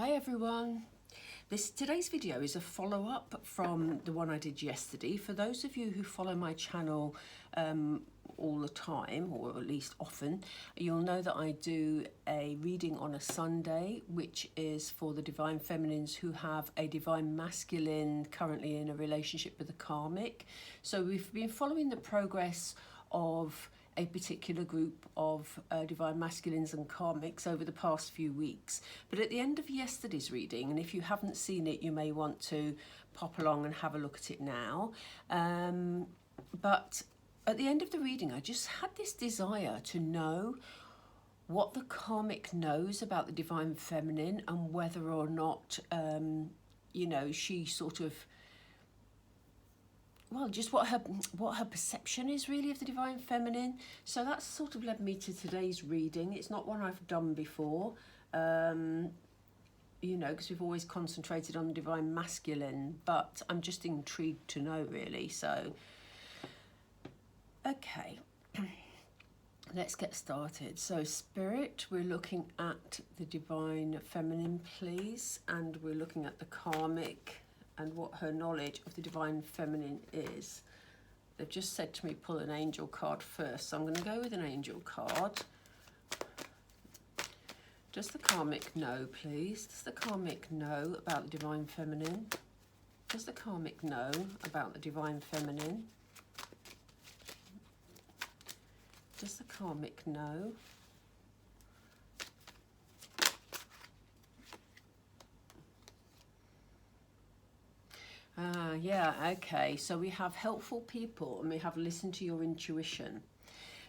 Hi everyone. Today's video is a follow-up from the one I did yesterday. For those of you who follow my channel all the time, or at least often, you'll know that I do a reading on a Sunday, which is for the Divine Feminines who have a Divine Masculine currently in a relationship with a Karmic. So we've been following the progress of a particular group of Divine Masculines and Karmics over the past few weeks. But at the end of yesterday's reading, and if you haven't seen it, you may want to pop along and have a look at it now. But at the end of the reading, I just had this desire to know what the Karmic knows about the Divine Feminine and whether or not, she sort of, well, just what her perception is really of the Divine Feminine. So that's sort of led me to today's reading. It's not one I've done before, because we've always concentrated on the Divine Masculine, but I'm just intrigued to know really. So, okay, let's get started. So Spirit, we're looking at the Divine Feminine, please, and we're looking at the Karmic and what her knowledge of the Divine Feminine is. They've just said to me pull an angel card first, so I'm going to go with an angel card. Does the Karmic know, please? Does the Karmic know about the Divine Feminine? Does the Karmic know about the Divine Feminine? Does the Karmic know? Yeah, okay, so we have helpful people and we have listen to your intuition.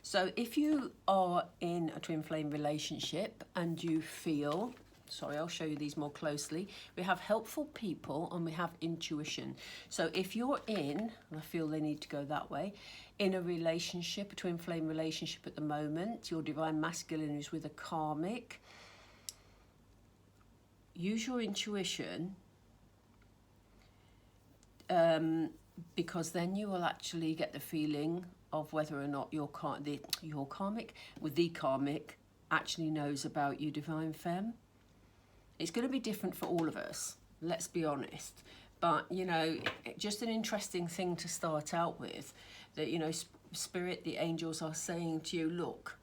So if you are in a twin flame relationship and you feel, sorry, I'll show you these more closely. We have helpful people and we have intuition. So if you're in, and I feel they need to go that way, in a relationship, a twin flame relationship at the moment, your Divine Masculine is with a Karmic, use your intuition, because then you will actually get the feeling of whether or not your Karmic with the Karmic actually knows about you, Divine Femme. It's going to be different for all of us, let's be honest. But, just an interesting thing to start out with, that, Spirit, the angels are saying to you, look,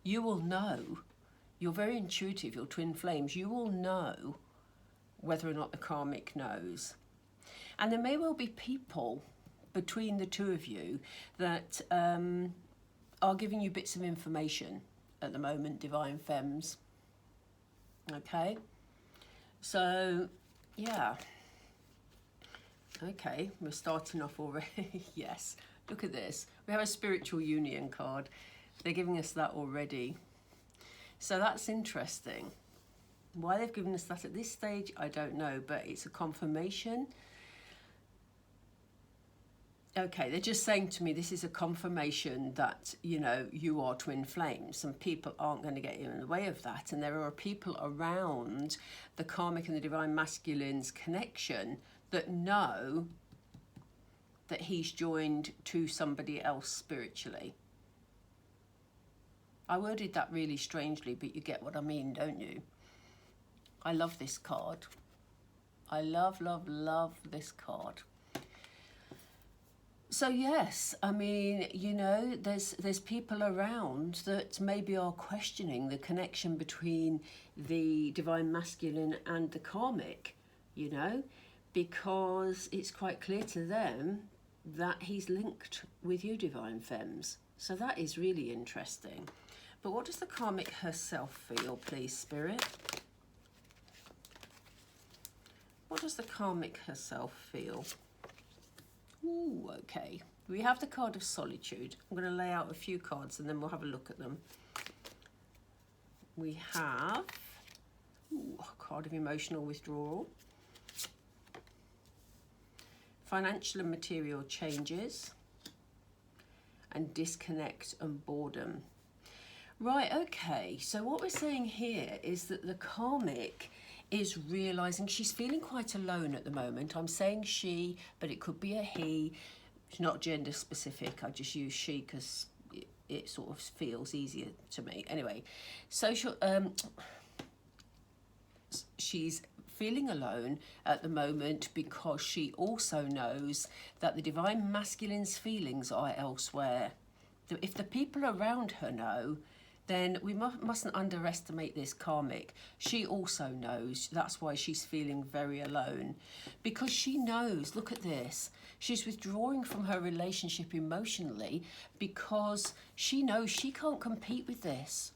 you will know, you're very intuitive, your twin flames, you will know whether or not the Karmic knows. And there may well be people between the two of you that are giving you bits of information at the moment, Divine Femmes. Okay? So, yeah. Okay, we're starting off already. Yes, look at this. We have a spiritual union card. They're giving us that already. So that's interesting. Why they've given us that at this stage, I don't know, but it's a confirmation. Okay, they're just saying to me this is a confirmation that, you are twin flames. Some people aren't going to get in the way of that. And there are people around the Karmic and the Divine Masculine's connection that know that he's joined to somebody else spiritually. I worded that really strangely, but you get what I mean, don't you? I love this card. I love, love, love this card. So yes, I mean, there's people around that maybe are questioning the connection between the Divine Masculine and the Karmic, because it's quite clear to them that he's linked with you, Divine Femmes. So that is really interesting. But what does the Karmic herself feel, please, Spirit? What does the Karmic herself feel? Ooh, okay. We have the card of solitude. I'm going to lay out a few cards and then we'll have a look at them. We have a card of emotional withdrawal, financial and material changes, and disconnect and boredom. Right, okay. So what we're saying here is that the Karmic is realising she's feeling quite alone at the moment. I'm saying she, but it could be a he. It's not gender specific. I just use she because it sort of feels easier to me. Anyway, she's feeling alone at the moment because she also knows that the divine masculine's feelings are elsewhere. If the people around her know, then we mustn't underestimate this karmic. She also knows. That's why she's feeling very alone. Because she knows, look at this, she's withdrawing from her relationship emotionally because she knows she can't compete with this.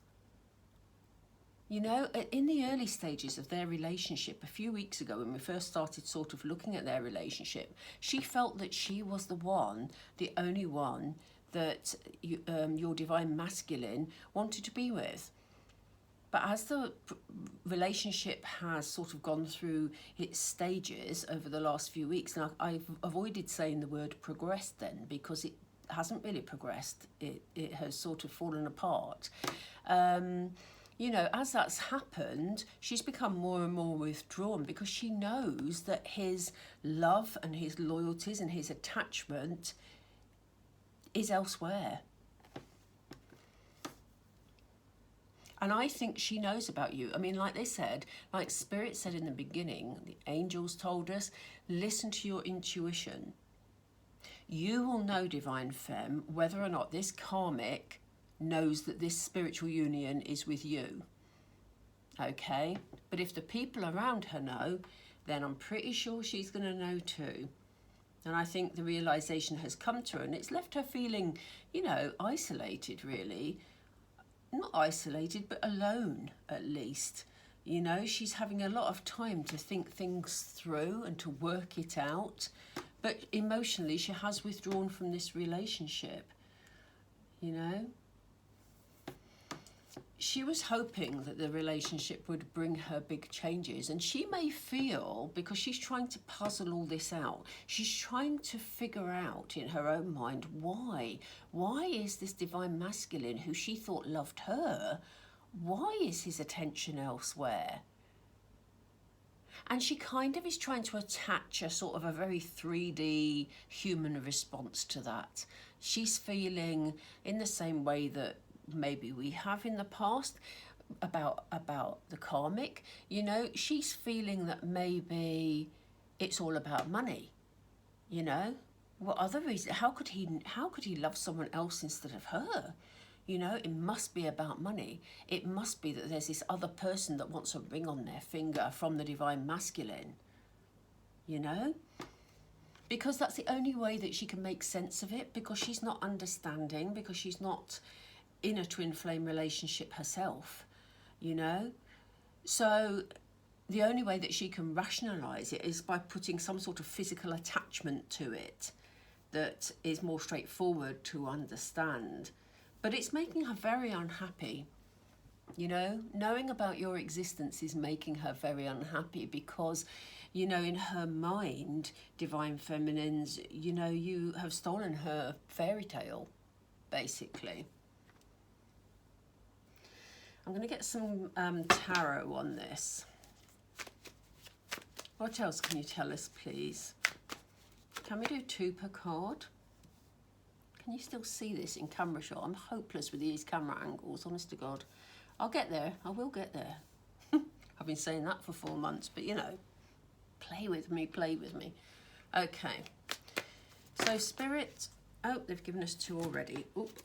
You know, in the early stages of their relationship, a few weeks ago when we first started sort of looking at their relationship, she felt that she was the one, the only one that your divine masculine wanted to be with. But as the relationship has sort of gone through its stages over the last few weeks, and I've avoided saying the word progressed then because it hasn't really progressed. It has sort of fallen apart. You know, as that's happened, she's become more and more withdrawn because she knows that his love and his loyalties and his attachment is elsewhere. And I think she knows about you. I mean, like they said, like Spirit said in the beginning, the angels told us, listen to your intuition. You will know, Divine Femme, whether or not this karmic knows that this spiritual union is with you. Okay? But if the people around her know, then I'm pretty sure she's going to know too. And I think the realization has come to her, and it's left her feeling, you know, isolated, really. Not isolated, but alone, at least. You know, she's having a lot of time to think things through and to work it out. But emotionally, she has withdrawn from this relationship, you know. She was hoping that the relationship would bring her big changes, and she may feel, because she's trying to puzzle all this out, she's trying to figure out in her own mind why is this divine masculine who she thought loved her, why is his attention elsewhere? And she kind of is trying to attach a sort of a very 3D human response to that. She's feeling in the same way that maybe we have in the past about the karmic, you know, she's feeling that maybe it's all about money, you know. What other reason? How could he love someone else instead of her? You know, it must be about money. It must be that there's this other person that wants a ring on their finger from the divine masculine, you know. Because that's the only way that she can make sense of it, because she's not understanding, because she's not in a twin flame relationship herself, you know. So the only way that she can rationalize it is by putting some sort of physical attachment to it that is more straightforward to understand. But it's making her very unhappy, you know. Knowing about your existence is making her very unhappy because, you know, in her mind, Divine Feminines, you know, you have stolen her fairy tale, basically. I'm going to get some tarot on this. What else can you tell us, please? Can we do 2 per card? Can you still see this in camera shot? I'm hopeless with these camera angles, honest to God. I'll get there. I will get there. I've been saying that for 4 months, but, you know, play with me, play with me. Okay. So, Spirit... Oh, they've given us 2 already. Oop.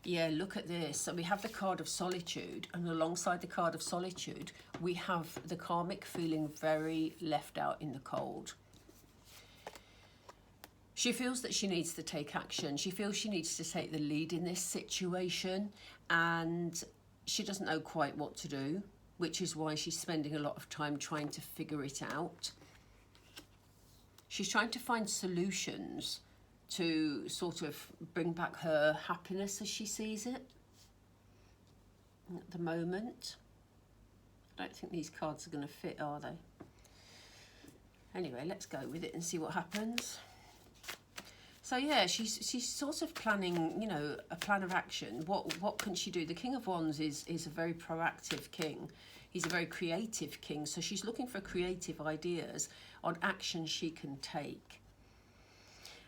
Yeah, look at this. So we have the card of solitude, and alongside the card of solitude, we have the karmic feeling very left out in the cold. She feels that she needs to take action. She feels she needs to take the lead in this situation, and she doesn't know quite what to do, which is why she's spending a lot of time trying to figure it out. She's trying to find solutions to sort of bring back her happiness as she sees it at the moment. I don't think these cards are going to fit, are they? Anyway, let's go with it and see what happens. So yeah, she's sort of planning, you know, a plan of action. What can she do? The King of Wands is a very proactive king. He's a very creative king. So she's looking for creative ideas on action she can take.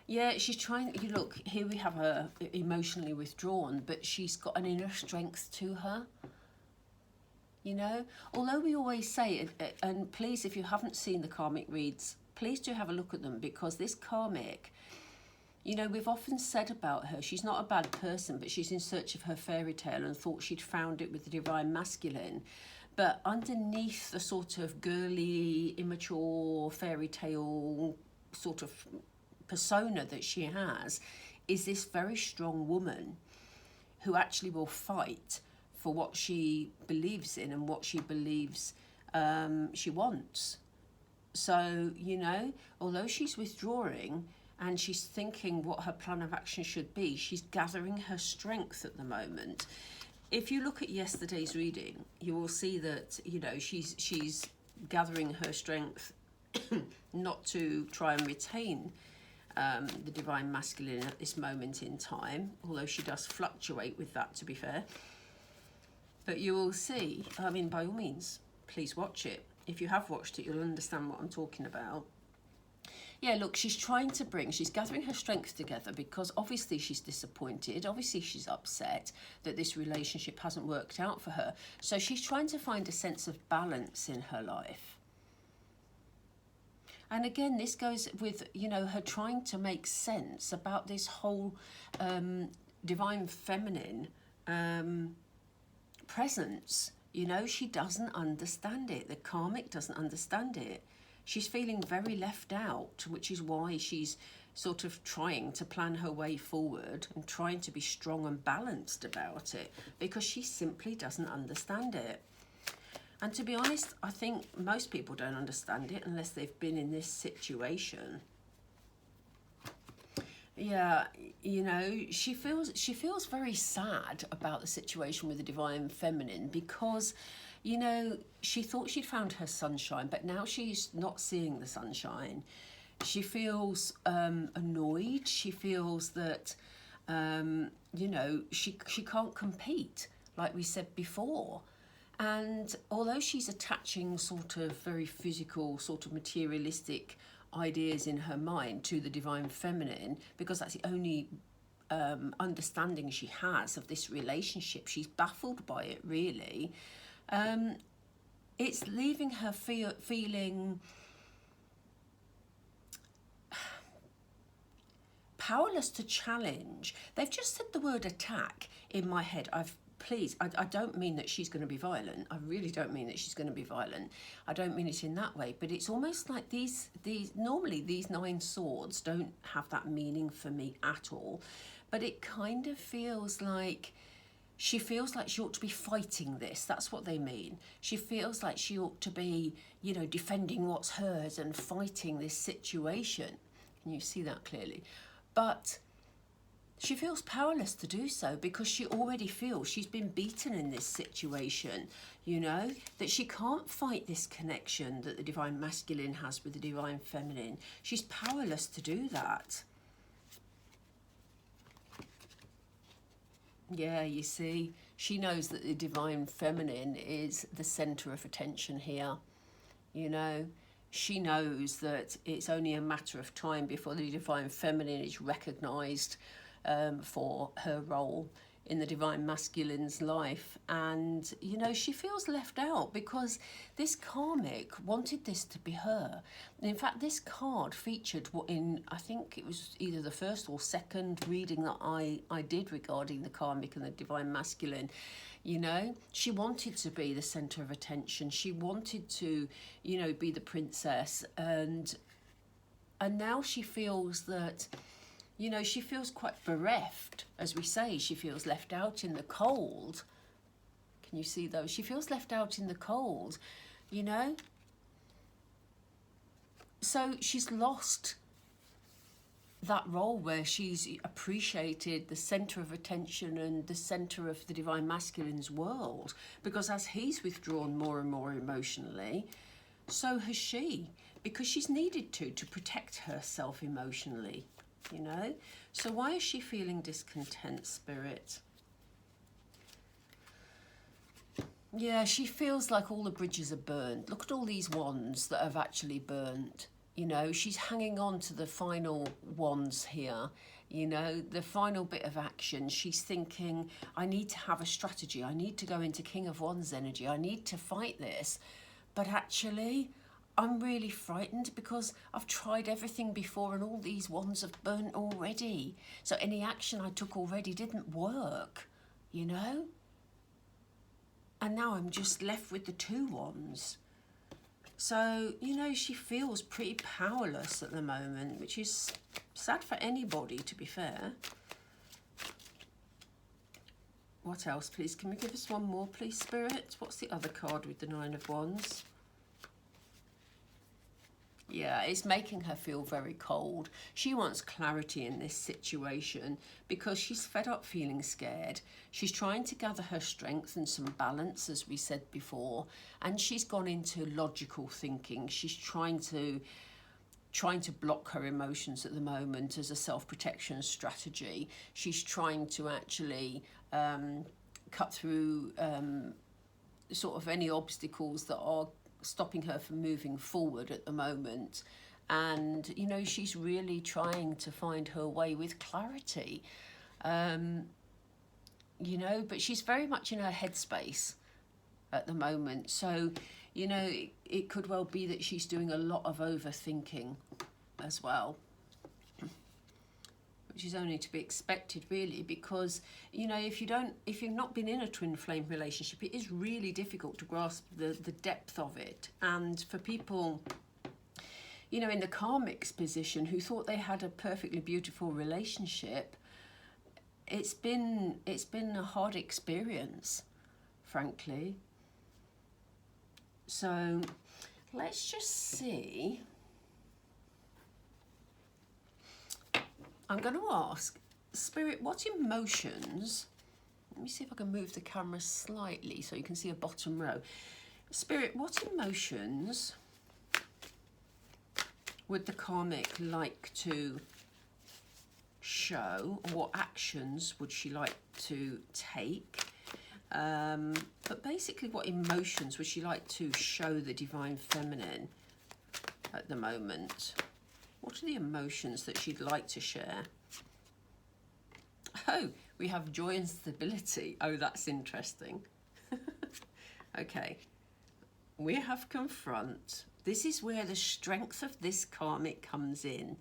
Yeah, she's trying. You look, here we have her emotionally withdrawn, but she's got an inner strength to her. you know. Although we always say, and please, if you haven't seen the karmic reads, please do have a look at them, because this karmic, you know, we've often said about her, she's not a bad person, but she's in search of her fairy tale and thought she'd found it with the divine masculine. But underneath the sort of girly, immature fairy tale sort of persona that she has is this very strong woman who actually will fight for what she believes in and what she believes she wants. So, you know, although she's withdrawing and she's thinking what her plan of action should be, she's gathering her strength at the moment. If you look at yesterday's reading, you will see that, you know, she's gathering her strength not to try and retain the divine masculine at this moment in time, although she does fluctuate with that, to be fair. But you will see, I mean, by all means, please watch it. If you have watched it, you'll understand what I'm talking about. Yeah, look, she's gathering her strength together, because obviously she's disappointed. Obviously she's upset that this relationship hasn't worked out for her. So she's trying to find a sense of balance in her life. And again, this goes with, you know, her trying to make sense about this whole divine feminine presence. You know, she doesn't understand it. The karmic doesn't understand it. She's feeling very left out, which is why she's sort of trying to plan her way forward and trying to be strong and balanced about it, because she simply doesn't understand it. And to be honest, I think most people don't understand it unless they've been in this situation. Yeah, you know, she feels very sad about the situation with the divine feminine, because, you know, she thought she'd found her sunshine, but now she's not seeing the sunshine. She feels annoyed. She feels that, you know, she can't compete, like we said before. And although she's attaching sort of very physical, sort of materialistic ideas in her mind to the divine feminine, because that's the only understanding she has of this relationship, she's baffled by it, really. It's leaving her feeling powerless to challenge. They've just said the word attack in my head. I don't mean that she's going to be violent. I really don't mean that she's going to be violent. I don't mean it in that way. But it's almost like normally these 9 swords don't have that meaning for me at all. But it kind of feels like she feels like she ought to be fighting this. That's what they mean. She feels like she ought to be, you know, defending what's hers and fighting this situation. Can you see that clearly? But she feels powerless to do so, because she already feels she's been beaten in this situation, you know, that she can't fight this connection that the divine masculine has with the divine feminine. She's powerless to do that. Yeah, you see, she knows that the divine feminine is the centre of attention here, you know. She knows that it's only a matter of time before the divine feminine is recognised for her role in the divine masculine's life. And, you know, she feels left out, because this karmic wanted this to be her. And in fact, this card featured in, I think it was either the first or second reading that I did regarding the karmic and the divine masculine. You know, she wanted to be the centre of attention. She wanted to, you know, be the princess. And now she feels that, you know, she feels quite bereft, as we say. She feels left out in the cold. Can you see those? She feels left out in the cold, you know. So she's lost that role where she's appreciated the centre of attention and the centre of the divine masculine's world, because as he's withdrawn more and more emotionally, so has she, because she's needed to protect herself emotionally, you know. So why is she feeling discontent, Spirit? Yeah, she feels like all the bridges are burned. Look at all these wands that have actually burnt. You know, she's hanging on to the final wands here. You know, the final bit of action, she's thinking, I need to have a strategy. I need to go into King of Wands energy. I need to fight this. But actually, I'm really frightened because I've tried everything before and all these wands have burnt already. So any action I took already didn't work, you know? And now I'm just left with the 2 wands. So, you know, she feels pretty powerless at the moment, which is sad for anybody, to be fair. What else, please? Can we give us one more, please, Spirit? What's the other card with the 9 of Wands? Yeah, it's making her feel very cold. She wants clarity in this situation because she's fed up feeling scared. She's trying to gather her strength and some balance, as we said before, and she's gone into logical thinking. She's trying to block her emotions at the moment as a self-protection strategy. She's trying to actually cut through sort of any obstacles that are stopping her from moving forward at the moment. And, you know, she's really trying to find her way with clarity. You know, but she's very much in her headspace at the moment. So, you know, it could well be that she's doing a lot of overthinking as well, which is only to be expected, really, because, you know, if you've not been in a twin flame relationship, it is really difficult to grasp the depth of it. And for people, you know, in the Karmic's position who thought they had a perfectly beautiful relationship, it's been a hard experience, frankly. So let's just see. I'm going to ask, Spirit, what emotions, let me see if I can move the camera slightly so you can see a bottom row. Spirit, what emotions would the Karmic like to show, or what actions would she like to take? But basically, what emotions would she like to show the Divine Feminine at the moment? What are the emotions that she'd like to share? Oh, we have joy and stability. Oh, that's interesting. Okay. We have confront. This is where the strength of this Karmic comes in.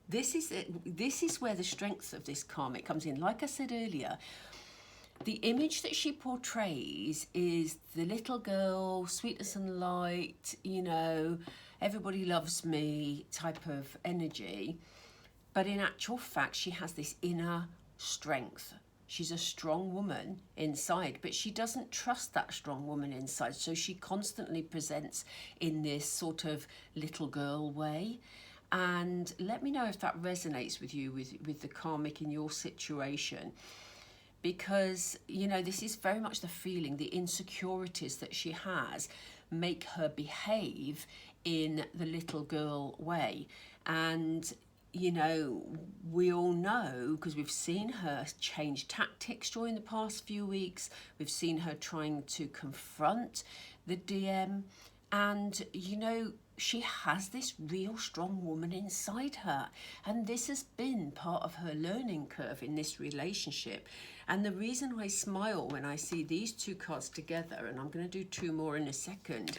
This is where the strength of this Karmic comes in. Like I said earlier, the image that she portrays is the little girl, sweetness and light, you know, everybody loves me type of energy. But in actual fact, she has this inner strength. She's a strong woman inside, but she doesn't trust that strong woman inside. So she constantly presents in this sort of little girl way. And let me know if that resonates with you, with the Karmic in your situation. Because, you know, this is very much the feeling, the insecurities that she has make her behave in the little girl way. And, you know, we all know, because we've seen her change tactics during the past few weeks. We've seen her trying to confront the DM. And, you know, she has this real strong woman inside her. And this has been part of her learning curve in this relationship. And the reason I smile when I see these 2 cards together, and I'm going to do 2 more in a second,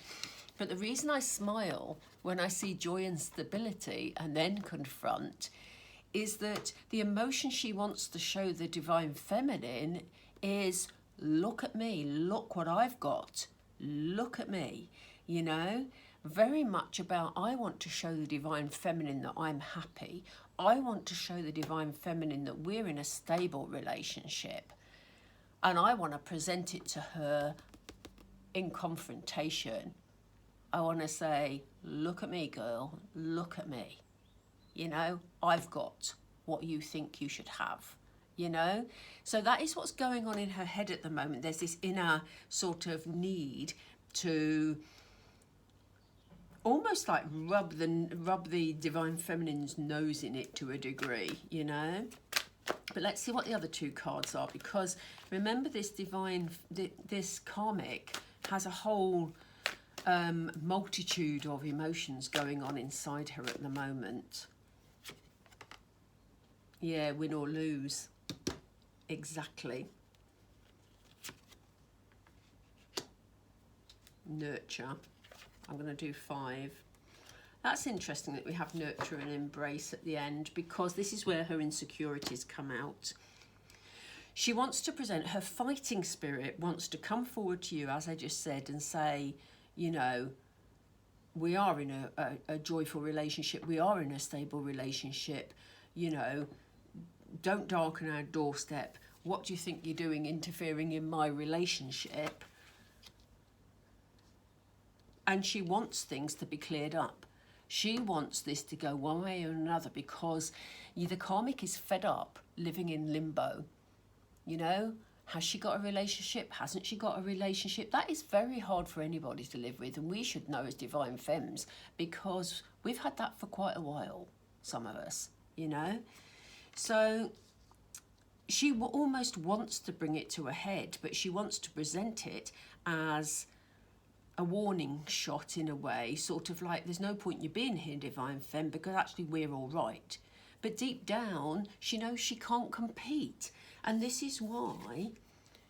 but the reason I smile when I see joy and stability and then confront is that the emotion she wants to show the Divine Feminine is, look at me, look what I've got, look at me, you know? Very much about, I want to show the Divine Feminine that I'm happy. I want to show the Divine Feminine that we're in a stable relationship. And I want to present it to her in confrontation. I want to say, look at me, girl, look at me. You know, I've got what you think you should have, you know? So that is what's going on in her head at the moment. There's this inner sort of need to almost like rub the Divine Feminine's nose in it to a degree, you know? But let's see what the other 2 cards are, because remember, this this Karmic has a whole multitude of emotions going on inside her at the moment. Yeah, win or lose. Exactly. Nurture. I'm going to do 5. That's interesting that we have nurture and embrace at the end, because this is where her insecurities come out. She wants to present her fighting spirit, wants to come forward to you, as I just said, and say, you know, we are in a joyful relationship. We are in a stable relationship. You know, don't darken our doorstep. What do you think you're doing interfering in my relationship? And she wants things to be cleared up. She wants this to go one way or another, because the karmic is fed up living in limbo. You know, has she got a relationship? Hasn't she got a relationship? That is very hard for anybody to live with, and we should know as Divine Femmes, because we've had that for quite a while, some of us, you know. So she almost wants to bring it to a head, but she wants to present it as a warning shot in a way, sort of like, there's no point you being here, Divine Femme, because actually we're all right. But deep down, she knows she can't compete. And this is why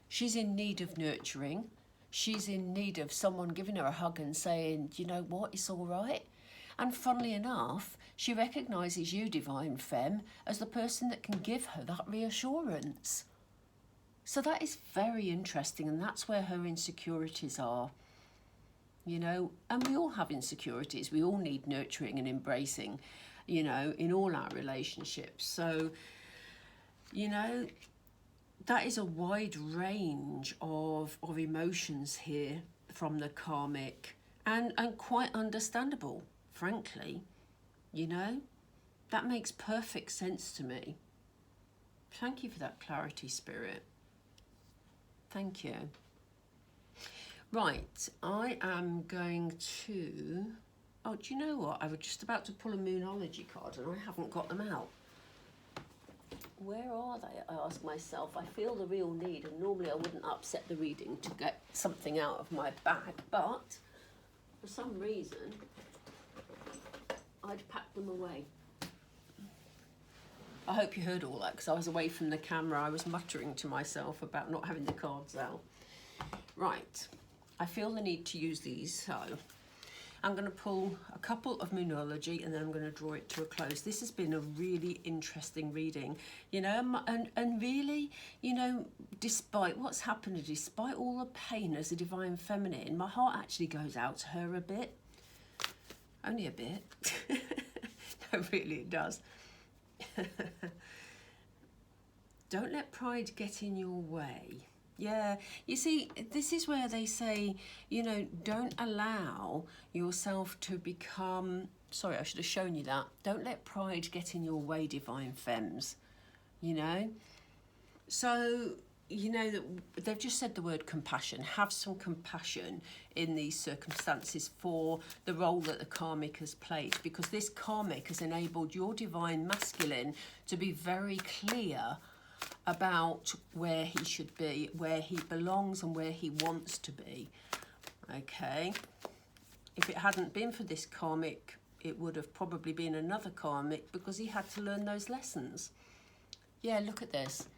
she's in need of nurturing. She's in need of someone giving her a hug and saying, you know what, it's all right. And funnily enough, she recognises you, Divine Femme, as the person that can give her that reassurance. So that is very interesting, and that's where her insecurities are. You know, and we all have insecurities. We all need nurturing and embracing, you know, in all our relationships. So, you know, that is a wide range of emotions here from the karmic, and quite understandable, frankly. You know, that makes perfect sense to me. Thank you for that clarity, Spirit. Thank you. Right, I am going to... Oh, do you know what? I was just about to pull a Moonology card and I haven't got them out. Where are they? I ask myself. I feel the real need, and normally I wouldn't upset the reading to get something out of my bag, but for some reason I'd packed them away. I hope you heard all that, because I was away from the camera. I was muttering to myself about not having the cards out. Right, I feel the need to use these, so I'm going to pull a couple of Moonology and then I'm going to draw it to a close. This has been a really interesting reading, you know, and really, you know, despite what's happened, despite all the pain as a Divine Feminine, my heart actually goes out to her a bit. Only a bit. No, really, it does. Don't let pride get in your way. Yeah, you see, this is where they say, you know, don't allow yourself to become... Sorry, I should have shown you that. Don't let pride get in your way, Divine Femmes, you know? So, you know, that they've just said the word compassion. Have some compassion in these circumstances for the role that the karmic has played, because this karmic has enabled your Divine Masculine to be very clear about where he should be, where he belongs and where he wants to be. Okay, if it hadn't been for this karmic, it would have probably been another karmic, because he had to learn those lessons. Yeah, look at this.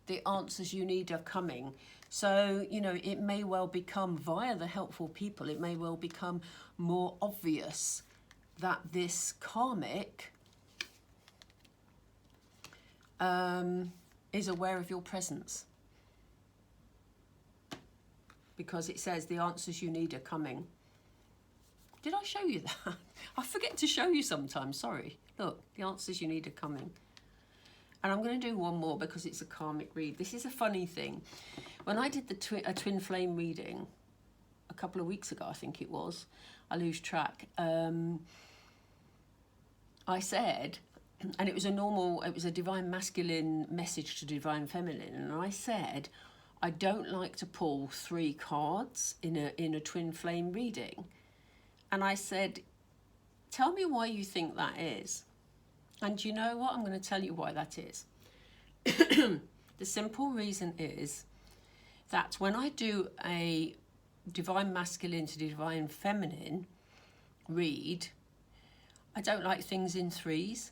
The answers you need are coming. So, you know, it may well become, via the helpful people, it may well become more obvious that this karmic is aware of your presence, because it says the answers you need are coming. Did I show you that? I forget to show you sometimes, sorry. Look, the answers you need are coming. And I'm going to do one more because it's a karmic read. This is a funny thing. When I did a twin flame reading a couple of weeks ago, I think it was, I lose track, I said, and it was a Divine Masculine message to Divine Feminine, and I said, I don't like to pull 3 cards in a twin flame reading. And I said, tell me why you think that is. And you know what? I'm going to tell you why that is. The simple reason is that when I do a Divine Masculine to Divine Feminine read, I don't like things in 3s,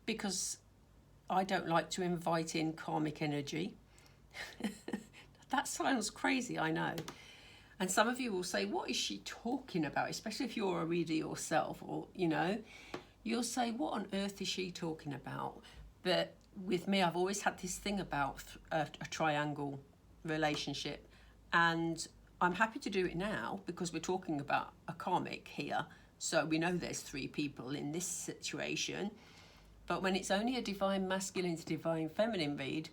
because I don't like to invite in karmic energy. That sounds crazy, I know. And some of you will say, what is she talking about? Especially if you're a reader yourself, or, you know, you'll say, what on earth is she talking about? But with me, I've always had this thing about a triangle relationship. And I'm happy to do it now because we're talking about a karmic here. So we know there's 3 people in this situation. But when it's only a divine masculine to divine feminine read,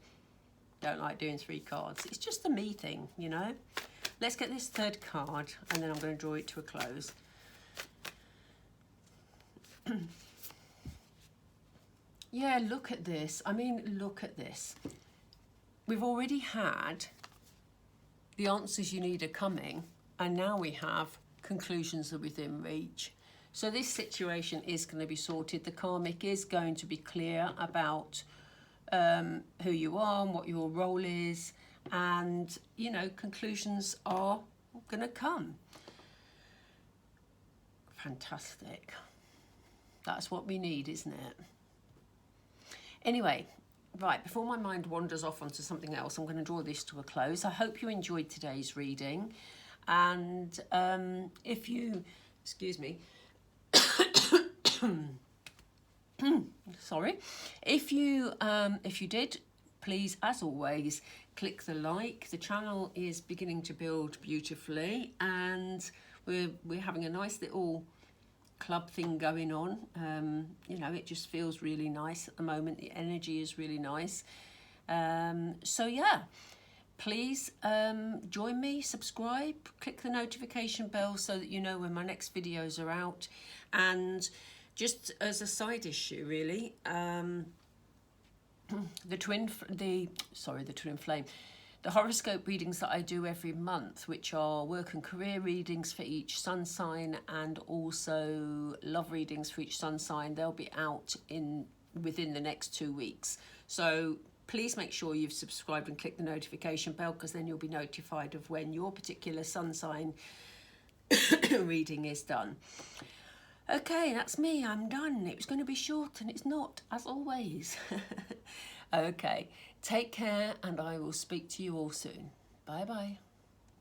don't like doing 3 cards. It's just a me thing, you know. Let's get this 3rd card and then I'm going to draw it to a close. Yeah, look at this. I mean, look at this. We've already had the answers you need are coming, and now we have conclusions are within reach. So this situation is going to be sorted. The karmic is going to be clear about who you are and what your role is, and, you know, conclusions are going to come. Fantastic. That's what we need, isn't it? Anyway, right, before my mind wanders off onto something else, I'm going to draw this to a close. I hope you enjoyed today's reading. And if you, excuse me, sorry, if you did, please, as always, click the like. The channel is beginning to build beautifully, and we're having a nice little club thing going on. You know, it just feels really nice at the moment. The energy is really nice. So yeah, please join me, subscribe, click the notification bell so that you know when my next videos are out. And just as a side issue, really, the twin flame, the horoscope readings that I do every month, which are work and career readings for each sun sign and also love readings for each sun sign, they'll be out within the next 2 weeks. So please make sure you've subscribed and clicked the notification bell, because then you'll be notified of when your particular sun sign reading is done. Okay, that's me. I'm done. It was going to be short and it's not, as always. Okay, take care and I will speak to you all soon. Bye bye.